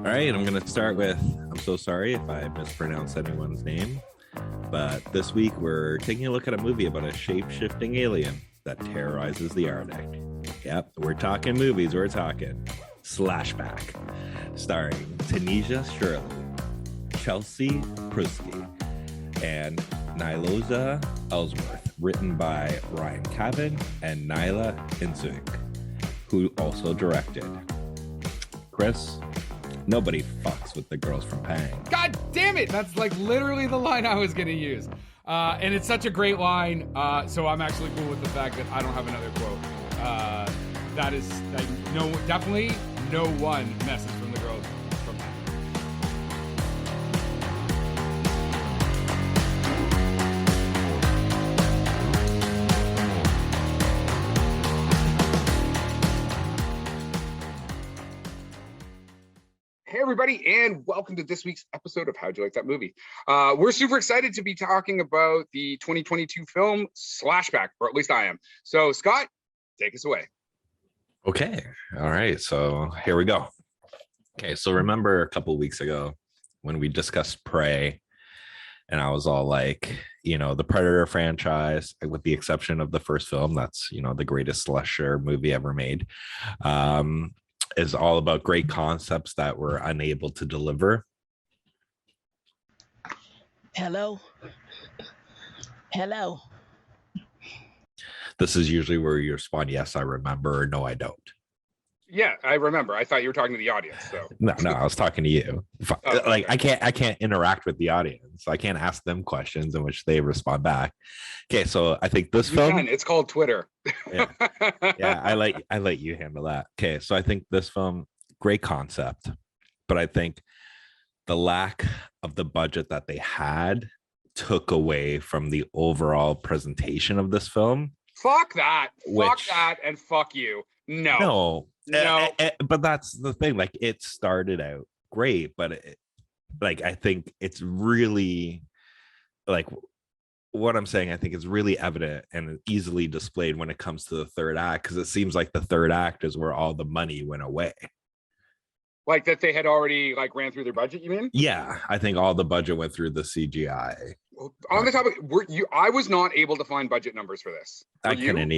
All right, I'm going to start with, I'm so sorry if I mispronounce anyone's name, but this week we're taking a look at a movie about a shape-shifting alien that terrorizes the Arctic. Yep, we're talking movies, we're talking Slashback, starring Tanisha Shirley, Chelsea Prusky, and Nyla Ellsworth, written by Ryan Cavan and Nyla Innuksuk, who also directed. Kris, nobody fucks with the girls from Pang. God damn it! That's like literally the line I was gonna use. And it's such a great line, so I'm actually cool with the fact that I don't have another quote. That is, definitely no one messes from the girls from Pang. Hey everybody, and welcome to this week's episode of How'd You Like That Movie? We're super excited to be talking about the 2022 film Slashback, or at least I am. So Scott, take us away. Okay, all right, so here we go. Okay, so remember a couple weeks ago when we discussed Prey, and I was all like, the Predator franchise, with the exception of the first film, that's, the greatest slasher movie ever made, is all about great concepts that were unable to deliver. Hello. This is usually where you respond, yes, I remember, or no, I don't. Yeah, I remember. I thought you were talking to the audience. So no, I was talking to you. Okay. I can't interact with the audience. I can't ask them questions in which they respond back. Okay, so I think this film, it's called Twitter. yeah, I let you handle that. Okay, so I think this film, great concept, but I think the lack of the budget that they had took away from the overall presentation of this film. Fuck that. Fuck that, and fuck you. No. But that's the thing. Like, it started out great, but I think it's really, like, what I'm saying, I think is really evident and easily displayed when it comes to the third act, because it seems like the third act is where all the money went away. Like that they had already ran through their budget, you mean? Yeah, I think all the budget went through the CGI. On the topic, I was not able to find budget numbers for this. I didn't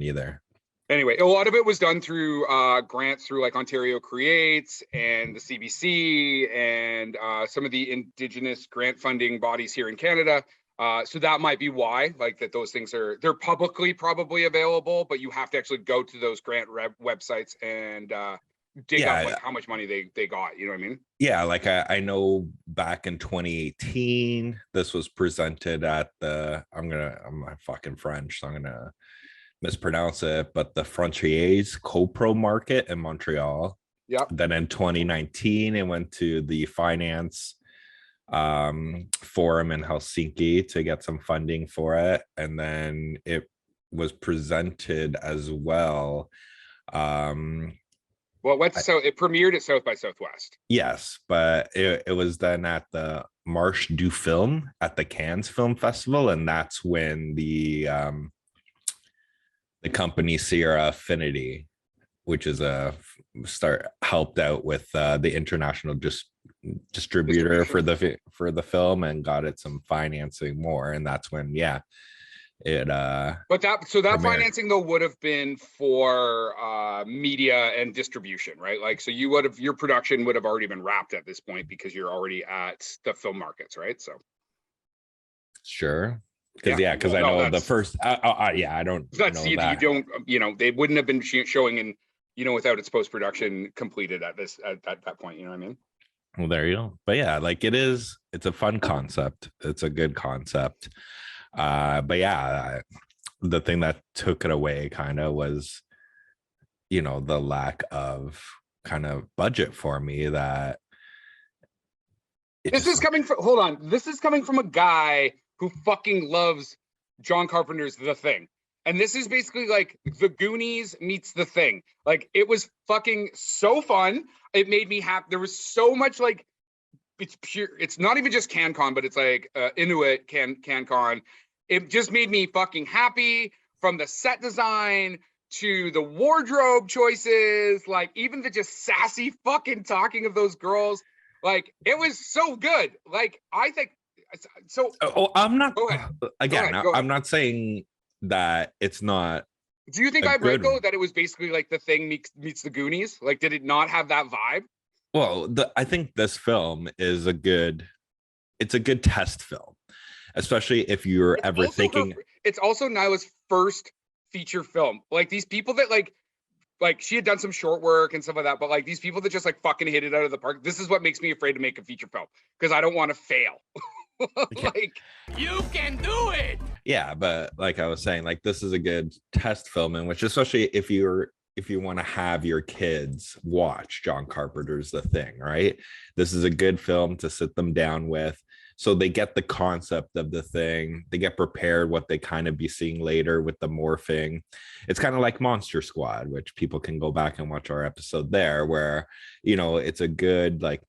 either. Anyway, a lot of it was done through grants through Ontario Creates and the CBC and some of the Indigenous grant funding bodies here in Canada. So that might be why, that those things they're publicly probably available, but you have to actually go to those grant websites and dig up how much money they got. You know what I mean? Yeah, I know back in 2018, this was presented at I'm fucking French, so I'm gonna mispronounce it, but the Frontiers CoPro market in Montreal. Yeah. Then in 2019, it went to the finance forum in Helsinki to get some funding for it, and then it was presented as well. So it premiered at South by Southwest. Yes, but it was then at the Marche du Film at the Cannes Film Festival, and that's when the company Sierra Affinity, which is helped out with the international distributor for the film and got it some financing more, and that's when that premiered. Financing though would have been for media and distribution, right? So your production would have already been wrapped at this point because you're already at the film markets, right? So sure. Because I know the first I don't know that. You don't they wouldn't have been showing in without its post-production completed at that point, you know what I mean? Well, there you go. But it's a fun concept, it's a good concept, but the thing that took it away kind of was the lack of kind of budget for me. That this is coming from a guy who fucking loves John Carpenter's The Thing. And this is basically The Goonies meets The Thing. It was fucking so fun. It made me happy. There was so much it's pure. It's not even just CanCon, but it's Inuit CanCon. It just made me fucking happy, from the set design to the wardrobe choices, like even the just sassy fucking talking of those girls. Like, it was so good. Like, I think so. I'm not, Go ahead. again, Go ahead. I'm not saying that it's not Do you think a I'm right good though one. that it was basically like The Thing meets the Goonies? Like, did it not have that vibe? Well, I think this film is it's a good test film, especially if you're It's ever also thinking, it's also Nyla's first feature film. Like, these people that like she had done some short work and stuff like that, but like these people that just like fucking hit it out of the park. This is what makes me afraid to make a feature film, because I don't want to fail. Like, you can do it. yeah, but like I was saying, like this is a good test film in which, especially if you want to have your kids watch John Carpenter's The Thing, right? This is a good film to sit them down with, so they get the concept of the thing, they get prepared what they kind of be seeing later with the morphing. It's kind of like Monster Squad, which people can go back and watch our episode there, where it's a good like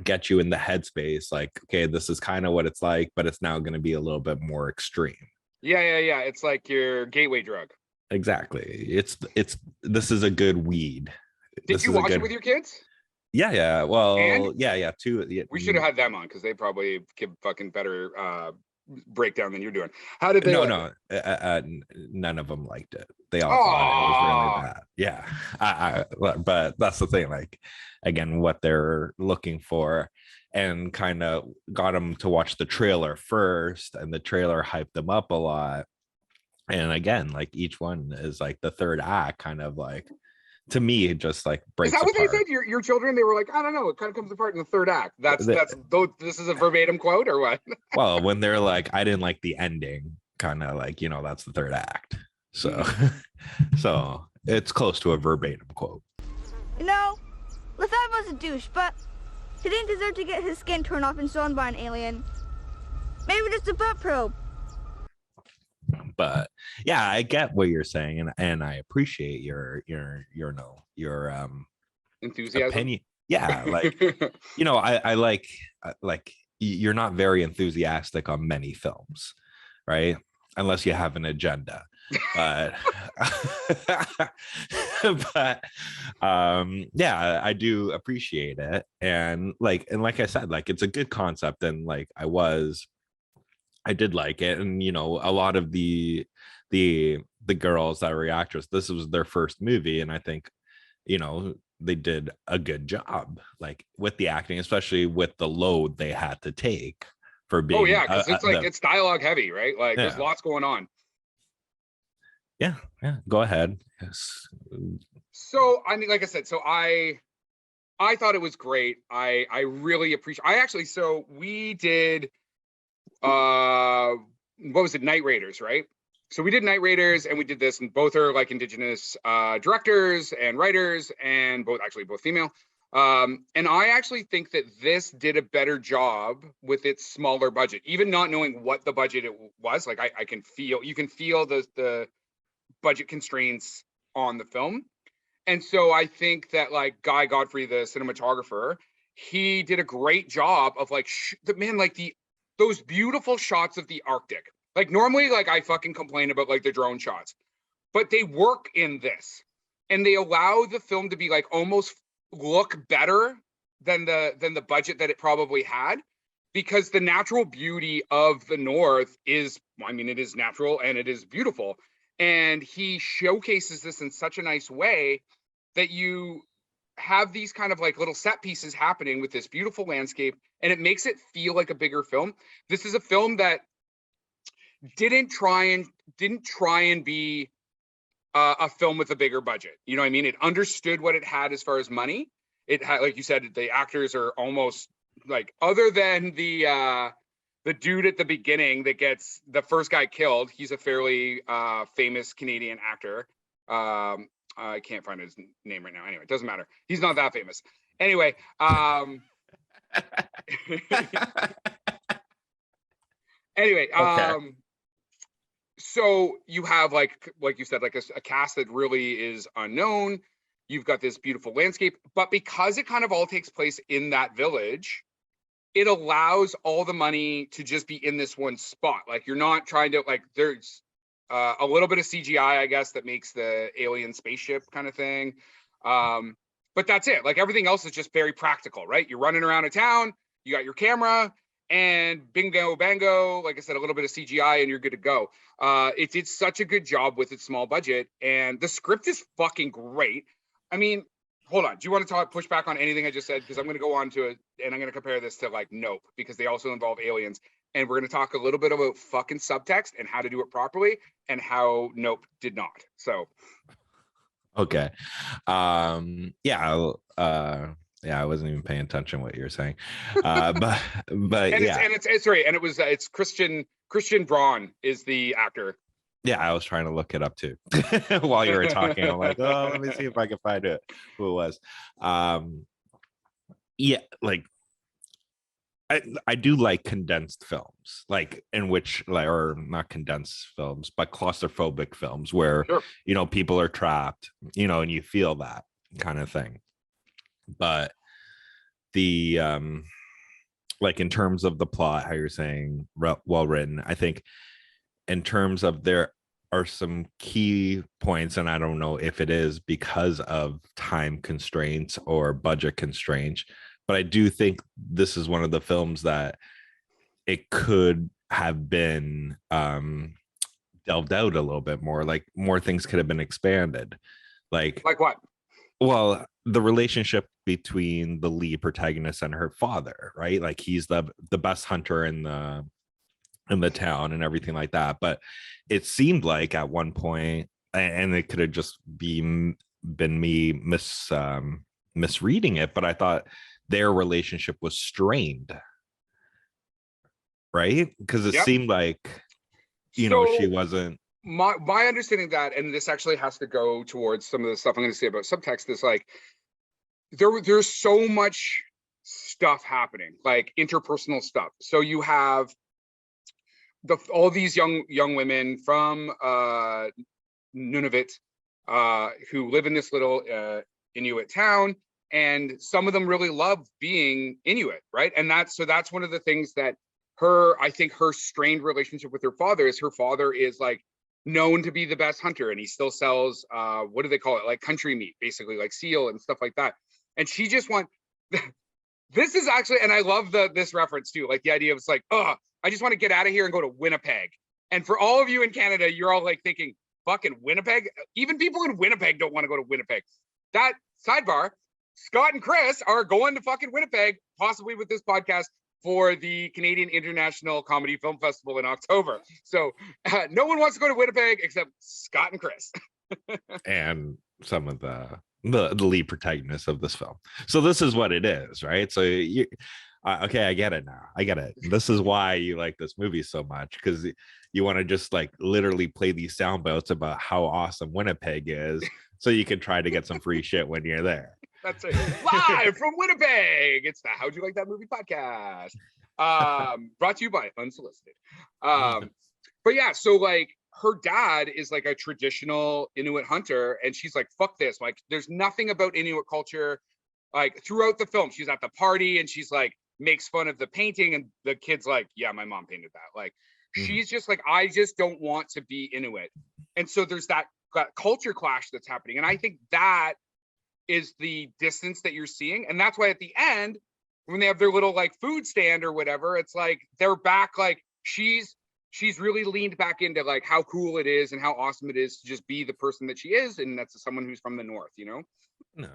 get you in the headspace, like, okay, this is kind of what it's like, but it's now going to be a little bit more extreme. Yeah. It's like your gateway drug. Exactly. It's this is a good weed. Did This you is a watch it good, with your kids? yeah, And well, yeah, too. Yeah, we should have had them on, because they probably give fucking better breakdown than you're doing. How did they like it? none of them liked it. They all thought it was really Oh, bad. Yeah, but that's the thing, like, again, what they're looking for, and kind of got them to watch the trailer first, and the trailer hyped them up a lot. And again, like each one is like the third act, kind of like, to me, it just like is breaks that what they apart. said? Your children, they were like, I don't know, it kind of comes apart in the third act. The- This is a verbatim quote or what? well, when they're like, I didn't like the ending, kind of like, that's the third act. So so it's close to a verbatim quote. Lefebvre was a douche, but he didn't deserve to get his skin torn off and sewn by an alien. Maybe just a butt probe. But yeah, I get what you're saying, and I appreciate your Enthusiasm. opinion. Yeah, like I like you're not very enthusiastic on many films, right? Unless you have an agenda. But yeah, I do appreciate it, and like I said, like it's a good concept, and like I did like it. And a lot of the girls that were actors, this was their first movie, and I think they did a good job, like with the acting, especially with the load they had to take for being. Oh yeah, because it's dialogue heavy, right? Like, Yeah. there's lots going on. Yeah, go ahead. Yes. So I mean, like I said, so I thought it was great. I really appreciate. So we did what was it, Night Raiders, right? So we did Night Raiders, and we did this, and both are like Indigenous directors and writers, and both female. And I actually think that this did a better job with its smaller budget, even not knowing what the budget it was. Like, you can feel the budget constraints on the film. And so I think that, like, Guy Godfrey, the cinematographer, he did a great job of like those beautiful shots of the Arctic. Like, normally, like, I fucking complain about like the drone shots, but they work in this, and they allow the film to be like almost look better than the budget that it probably had, because the natural beauty of the North is, I mean, it is natural and it is beautiful. And he showcases this in such a nice way that you have these kind of like little set pieces happening with this beautiful landscape, and it makes it feel like a bigger film. This is a film that didn't try and be a film with a bigger budget. You know what I mean? It understood what it had as far as money. It had, like you said, the actors are almost like, other than the dude at the beginning that gets the first guy killed, he's a fairly famous Canadian actor. I can't find his name right now. Anyway, it doesn't matter. He's not that famous. Anyway, Okay. So you have like you said, like a cast that really is unknown. You've got this beautiful landscape, but because it kind of all takes place in that village, it allows all the money to just be in this one spot. Like, you're not trying to, like, there's a little bit of CGI, I guess, that makes the alien spaceship kind of thing. But that's it. Like everything else is just very practical, right? You're running around a town, you got your camera, and bingo bango, like I said, a little bit of CGI and you're good to go. It did such a good job with its small budget, and the script is fucking great. I mean, hold on, do you want to push back on anything I just said? Because I'm going to go on to it and I'm going to compare this to like Nope, because they also involve aliens, and we're going to talk a little bit about fucking subtext and how to do it properly and how Nope did not. So Okay. Yeah, I wasn't even paying attention to what you were saying. But and yeah. It's Christian Braun is the actor. Yeah, I was trying to look it up too while you were talking. I'm like, oh, let me see if I can find it, who it was. Yeah, like I do like condensed films, like in which, like, or not condensed films, but claustrophobic films where, Sure. you know, people are trapped, you know, and you feel that kind of thing. But the like in terms of the plot, how you're saying, well written, I think in terms of there are some key points, and I don't know if it is because of time constraints or budget constraints, but I do think this is one of the films that it could have been delved out a little bit more, like more things could have been expanded. Like what? Well, the relationship between the lead protagonist and her father, right? Like he's the best hunter in the town and everything like that. But it seemed like at one point, and it could have just been me misreading it, but I thought their relationship was strained, right? Because it seemed like, you know, she wasn't. My understanding that, and this actually has to go towards some of the stuff I'm going to say about subtext, is like there's so much stuff happening, like interpersonal stuff. So you have all these young women from Nunavut who live in this little Inuit town, and some of them really love being Inuit, right? And that's one of the things that I think her strained relationship with her father is like known to be the best hunter, and he still sells what do they call it, like country meat, basically, like seal and stuff like that. And she just this is actually, and I love this reference too, like the idea of it's like, oh, I just want to get out of here and go to Winnipeg. And for all of you in Canada, you're all like thinking, fucking Winnipeg? Even people in Winnipeg don't want to go to Winnipeg. That sidebar, Scott and Kris are going to fucking Winnipeg, possibly with this podcast, for the Canadian International Comedy Film Festival in October. So no one wants to go to Winnipeg except Scott and Kris. And some of the lead protagonists of this film. So this is what it is, right? So you okay, I get it now. I get it. This is why you like this movie so much, because you want to just like literally play these sound bites about how awesome Winnipeg is, so you can try to get some free shit when you're there. That's it. Live from Winnipeg. It's the How'd You Like That Movie podcast. Brought to you by Unsolicited. But yeah, so like her dad is like a traditional Inuit hunter, and she's like, fuck this. Like, there's nothing about Inuit culture. Like throughout the film, she's at the party and she's like, makes fun of the painting, and the kid's like, yeah, my mom painted that. Like, she's just like, I just don't want to be Inuit. And so there's that culture clash that's happening. And I think that is the distance that you're seeing. And that's why at the end, when they have their little like food stand or whatever, it's like they're back, like she's really leaned back into like how cool it is and how awesome it is to just be the person that she is, and that's someone who's from the north, you know? No.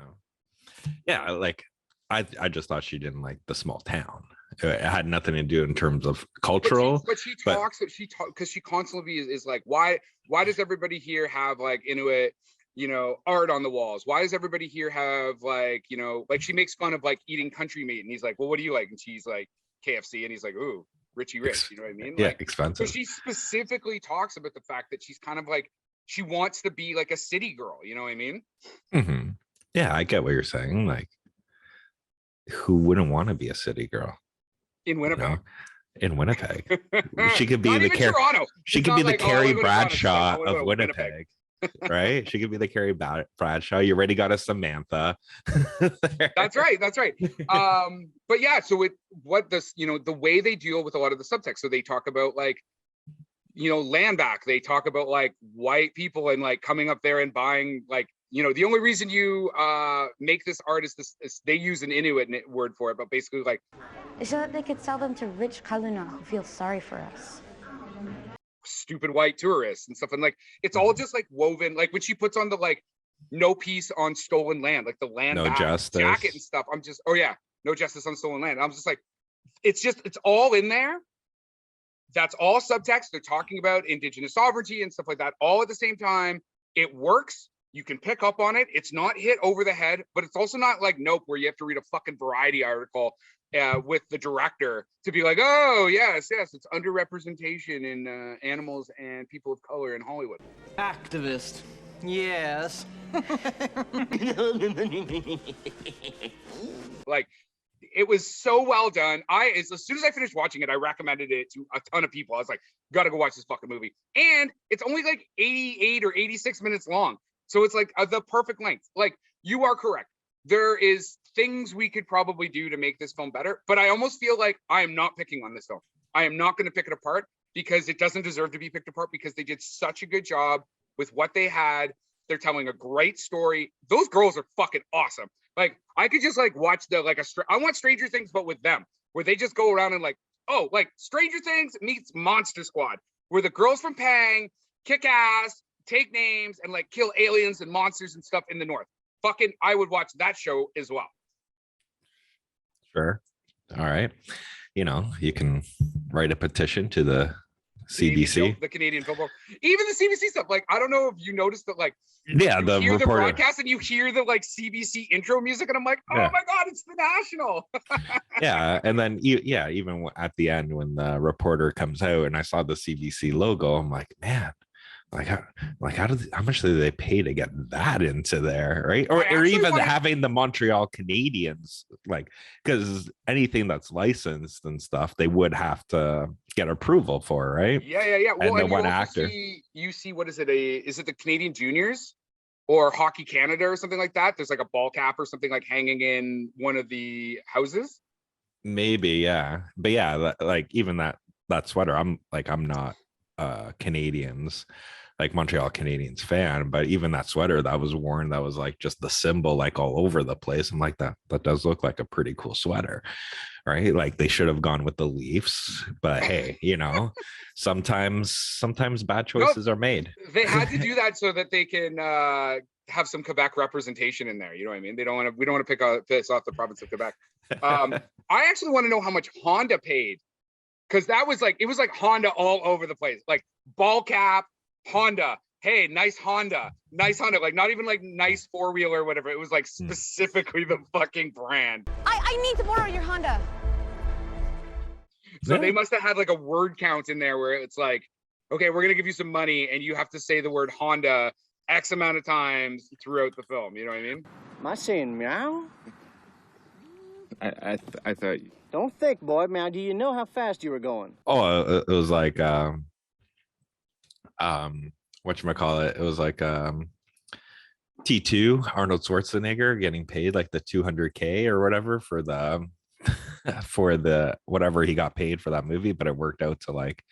Yeah, like I just thought she didn't like the small town. It had nothing to do in terms of cultural. But she because she constantly is like, why does everybody here have like Inuit, you know, art on the walls? Why does everybody here have like, you know, like she makes fun of like eating country meat, and he's like, well, what do you like? And she's like, KFC, and he's like, ooh, Richie Rich, you know what I mean? Yeah, like, expensive. So she specifically talks about the fact that she's kind of like, she wants to be like a city girl, you know what I mean? Mm-hmm. Yeah, I get what you're saying. Like, who wouldn't want to be a city girl in Winnipeg? You know? In Winnipeg, she could be the Toronto. She could be the Carrie Bradshaw of Winnipeg. Right? She could be the Carrie Bradshaw. You already got a Samantha. That's right. But yeah, so the way they deal with a lot of the subtext. So they talk about like, land back. They talk about like white people and like coming up there and buying like, the only reason you make this art is they use an Inuit word for it, but basically like so that they could sell them to rich Kaluna who feel sorry for us. Stupid white tourists and stuff. And like, it's all just like woven, like when she puts on the like no peace on stolen land, like the land No justice jacket and stuff. I'm just, oh yeah, no justice on stolen land. I'm just like, it's all in there. That's all subtext. They're talking about Indigenous sovereignty and stuff like that all at the same time. It works. You can pick up on it. It's not hit over the head, but it's also not like Nope, where you have to read a fucking Variety article with the director to be like, oh, yes, it's underrepresentation in animals and people of color in Hollywood. Activist. Yes. Like, it was so well done. As soon as I finished watching it, I recommended it to a ton of people. I was like, gotta go watch this fucking movie. And it's only like 88 or 86 minutes long. So it's like the perfect length. Like, you are correct. There is things we could probably do to make this film better, but I almost feel like I am not picking on this film. I am not going to pick it apart because it doesn't deserve to be picked apart because they did such a good job with what they had. They're telling a great story. Those girls are fucking awesome. Like, I could just like watch I want Stranger Things, but with them, where they just go around and like, oh, like Stranger Things meets Monster Squad, where the girls from Pang kick ass, take names, and like kill aliens and monsters and stuff in the north. Fucking, I would watch that show as well. Sure. All right. You can write a petition to the CBC, the Canadian Film Board, even the CBC stuff. Like, I don't know if you noticed that, like, yeah, you hear the broadcast and you hear the like CBC intro music, and I'm like, oh my god, it's the National. Yeah, and then even at the end when the reporter comes out and I saw the CBC logo, I'm like, man. How much do they pay to get that into there, right? Or even having the Montreal Canadiens, like, because anything that's licensed and stuff, they would have to get approval for, right? Yeah. Well, and the one actor. You see, what is it? Is it the Canadian Juniors or Hockey Canada or something like that? There's like a ball cap or something like hanging in one of the houses. Maybe, yeah, but yeah, like even that sweater, I'm not Canadians, like Montreal Canadiens fan, but even that sweater that was worn, that was like just the symbol like all over the place. I'm like, that does look like a pretty cool sweater, right? Like they should have gone with the Leafs, but hey, sometimes bad choices are made. They had to do that so that they can have some Quebec representation in there. You know what I mean? We don't want to piss off the province of Quebec. I actually want to know how much Honda paid, because that was like, it was like Honda all over the place, like ball cap, Honda, hey, nice Honda, like not even like nice four-wheeler or whatever. It was like specifically the fucking brand. I need to borrow your Honda. So they must have had like a word count in there where it's like, okay, we're gonna give you some money and you have to say the word Honda X amount of times throughout the film. You know what I mean? Am I saying meow? I thought. Don't think, boy. Meow, do you know how fast you were going? Oh, it was like whatchamacallit, it was like T2 Arnold Schwarzenegger getting paid like the $200K or whatever for the whatever he got paid for that movie, but it worked out to like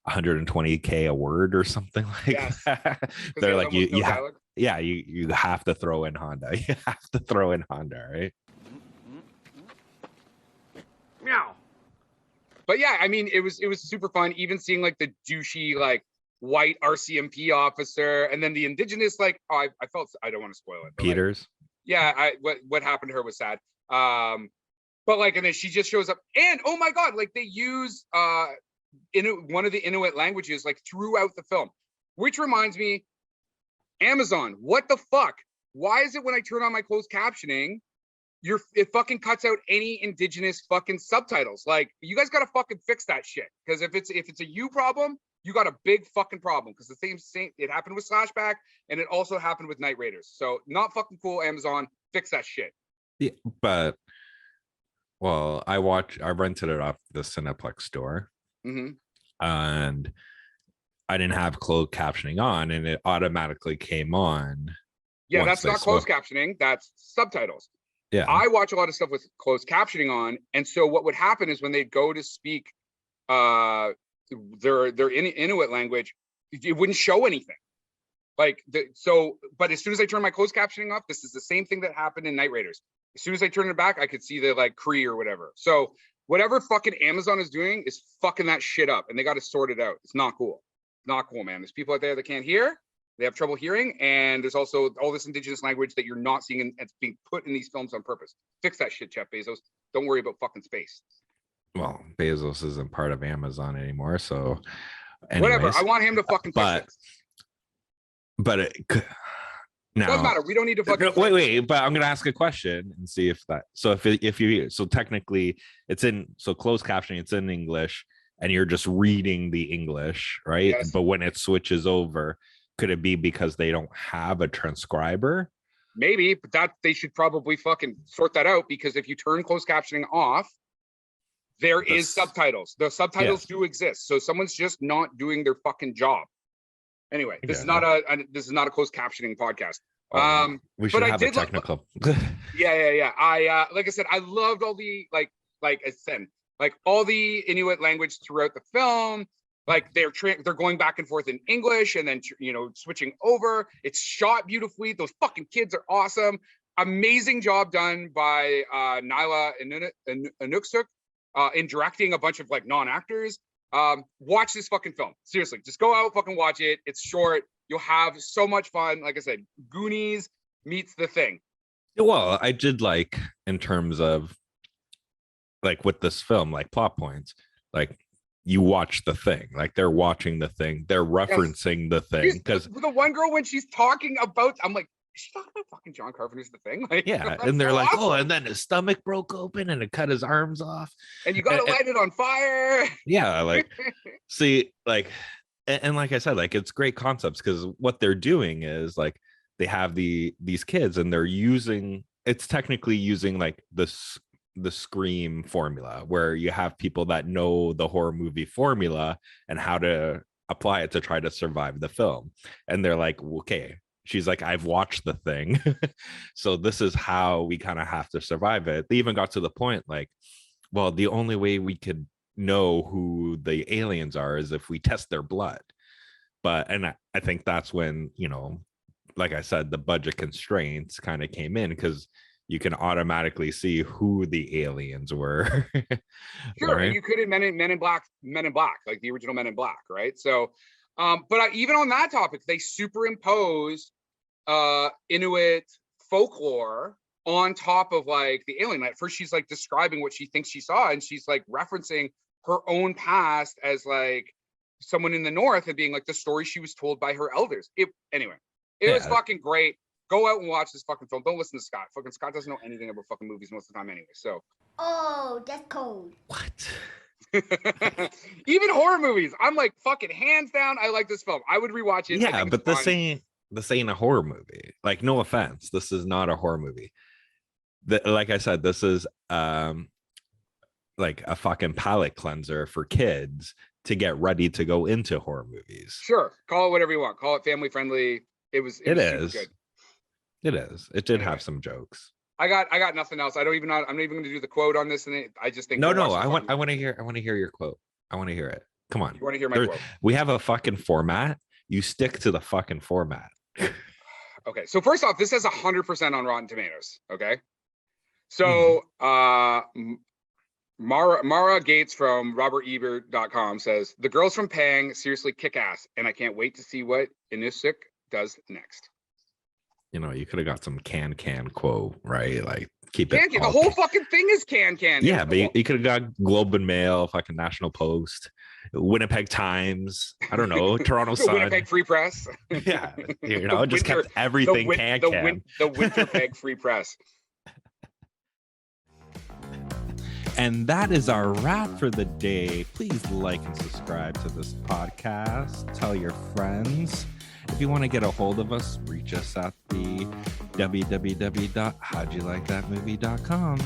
$120K a word or something like that. They're like, you have to throw in Honda. You have to throw in Honda, right? Meow. But yeah, I mean, it was super fun, even seeing like the douchey like white RCMP officer, and then the Indigenous, like, I felt, I don't want to spoil it, Peters. Like, yeah, what happened to her was sad. But like, and then she just shows up, and oh my god, like they use one of the Inuit languages like throughout the film, which reminds me, Amazon, what the fuck? Why is it when I turn on my closed captioning, it fucking cuts out any Indigenous fucking subtitles? Like, you guys gotta fucking fix that shit, because if it's a you problem, you got a big fucking problem, because the same it happened with Slashback, and it also happened with Night Raiders. So not fucking cool, Amazon, fix that shit. Yeah, but well, I rented it off the Cineplex store, and I didn't have closed captioning on, and it automatically came on. Yeah, that's not closed captioning, that's subtitles. Yeah, I watch a lot of stuff with closed captioning on, and so what would happen is when they'd go to speak their Inuit language, it wouldn't show anything. But as soon as I turn my closed captioning off, this is the same thing that happened in Night Raiders. As soon as I turn it back, I could see the like Cree or whatever. So whatever fucking Amazon is doing is fucking that shit up, and they got to sort it out. It's not cool. Not cool, man. There's people out there that can't hear. They have trouble hearing, and there's also all this indigenous language that you're not seeing, and it's being put in these films on purpose. Fix that shit, Jeff Bezos. Don't worry about fucking space. Well, Bezos isn't part of Amazon anymore, so anyways, whatever. I want him to fucking fix it. But it now doesn't matter. We don't need to fucking wait. But I'm gonna ask a question and see if that. So if you so technically it's in closed captioning, it's in English, and you're just reading the English, right? Yes. But when it switches over, could it be because they don't have a transcriber? Maybe, but that they should probably fucking sort that out, because if you turn closed captioning off, there is subtitles. The subtitles do exist. So someone's just not doing their fucking job. Anyway, this is not a closed captioning podcast. We should but have a technical. Yeah. I like I said, I loved all the like I said, like all the Inuit language throughout the film. Like they're going back and forth in English and then switching over. It's shot beautifully. Those fucking kids are awesome. Amazing job done by Nyla Innuksuk in directing a bunch of like non-actors. Watch this fucking film. Seriously, just go out, fucking watch it. It's short. You'll have so much fun. Like I said, Goonies meets The Thing. Well, I did like in terms of like with this film, like plot points, like you watch The Thing, like they're watching The Thing, they're referencing The Thing, because the one girl, when she's talking about, I'm like, she's talking about fucking John Carpenter's The Thing. Like, yeah, and they're like, oh, and then his stomach broke open and it cut his arms off, and you gotta light it on fire. Yeah, like see, like and like I said, like it's great concepts, because what they're doing is like they have these kids and they're using, it's technically using like the Scream formula, where you have people that know the horror movie formula and how to apply it to try to survive the film. And they're like, okay, she's like, I've watched The Thing. So this is how we kind of have to survive it. They even got to the point like, well, the only way we could know who the aliens are is if we test their blood. And I think that's when, like I said, the budget constraints kind of came in, because you can automatically see who the aliens were. Sure, right? you could have Men in Black, like the original Men in Black, right? So, but even on that topic, they superimposed Inuit folklore on top of like the alien. At first, she's like describing what she thinks she saw, and she's like referencing her own past as like someone in the North, and being like the story she was told by her elders. It was fucking great. Go out and watch this fucking film. Don't listen to Scott. Fucking Scott doesn't know anything about fucking movies most of the time anyway. So. Oh, that's cold. What? Even horror movies, I'm like, fucking hands down, I like this film. I would rewatch it. Yeah, but this ain't a horror movie. Like, no offense, this is not a horror movie. Like I said, this is like a fucking palate cleanser for kids to get ready to go into horror movies. Sure, call it whatever you want. Call it family friendly. It was super good. It is. It did have some jokes. I got nothing else. I'm not even going to do the quote on this, and I just think. No. I want to hear your quote. I want to hear it. Come on. You want to hear my quote? We have a fucking format. You stick to the fucking format. Okay. So first off, this has 100% on Rotten Tomatoes. Okay. So Mara Gates from RobertEbert.com says, the girls from Pang seriously kick ass, and I can't wait to see what Innuksuk does next. You could have got some can quote, right? Like keep it. The whole fucking thing is can. Yeah, but you could have got Globe and Mail, fucking National Post, Winnipeg Times. I don't know, Toronto Sun, Winnipeg Free Press. Yeah, just kept everything can. The Winnipeg Free Press. And that is our wrap for the day. Please like and subscribe to this podcast. Tell your friends. If you want to get a hold of us, reach us at the www.howdyoulikethatmovie.com.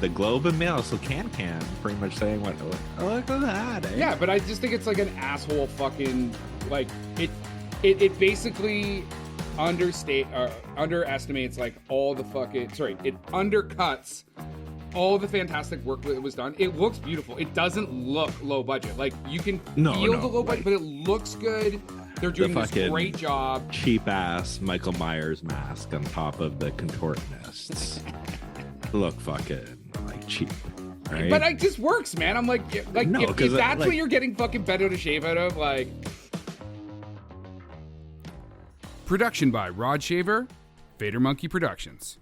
the Globe and Mail, so Can pretty much saying what? Oh, look at that. Eh? Yeah, but I just think it's like an asshole fucking like it basically underestimates like all the fucking it undercuts all the fantastic work that was done. It looks beautiful. It doesn't look low budget. Like you can feel the low budget, but it looks good. They're doing this great job. Cheap ass Michael Myers mask on top of the contortionists. Look fucking like cheap. Right? But it just works, man. I'm like if that's what you're getting fucking Beto to shave out of, like. Production by Rod Shaver, Vader Monkey Productions.